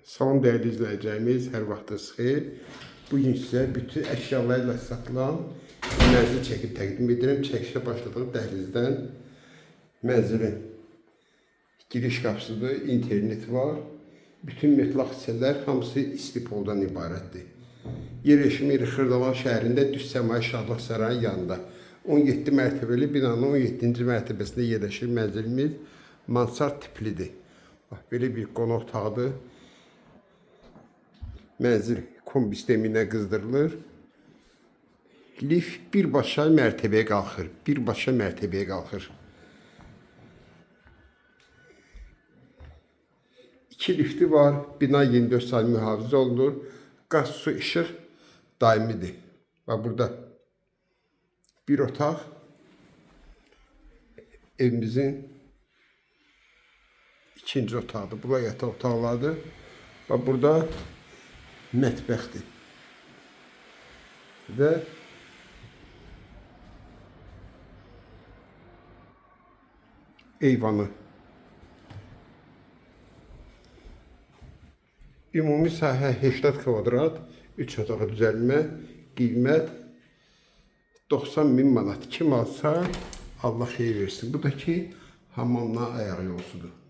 Salam değerli izleyicilerimiz, hər vaxtınız xeyir. Bugün sizə bütün əşyalarla satılan mənzil çəkib təqdim edirəm. Çəkişə başladığım dəhlizdən mənzilin giriş qapısıdır, internet var. Bütün metlaq hissələr hamısı istipoldan ibarətdir. Yerleşimi yeri Xırdalan şəhərində Düz Səmaya Şahlıq Sarayının yanında 17 mərtəbəli binanın 17-ci mərtəbəsində yerləşir mənzilimiz. Mansard tiplidir. Bax, belə bir qonaq otağıdır. Mənzil kombi sistemi ilə qızdırılır. Lift birbaşa mərtəbəyə qalxır. Birbaşa mərtəbəyə qalxır. 2 lifti var. Bina 24 saat mühafizə olunur. Qaz, su, işıq daimidir. Bax, burada bir otaq. Evimizin ikinci otağıdır. Bunlar yataq otaqlardır. Bax, burada mətbəxdir. Və eyvanı. Ümumi sahə 80 kvadrat, 3 otağı düzəlmə, qiymət 90.000 manat. Kim alsa Allah xeyir versin. Bu da ki, hamamla ayağı yolsudur.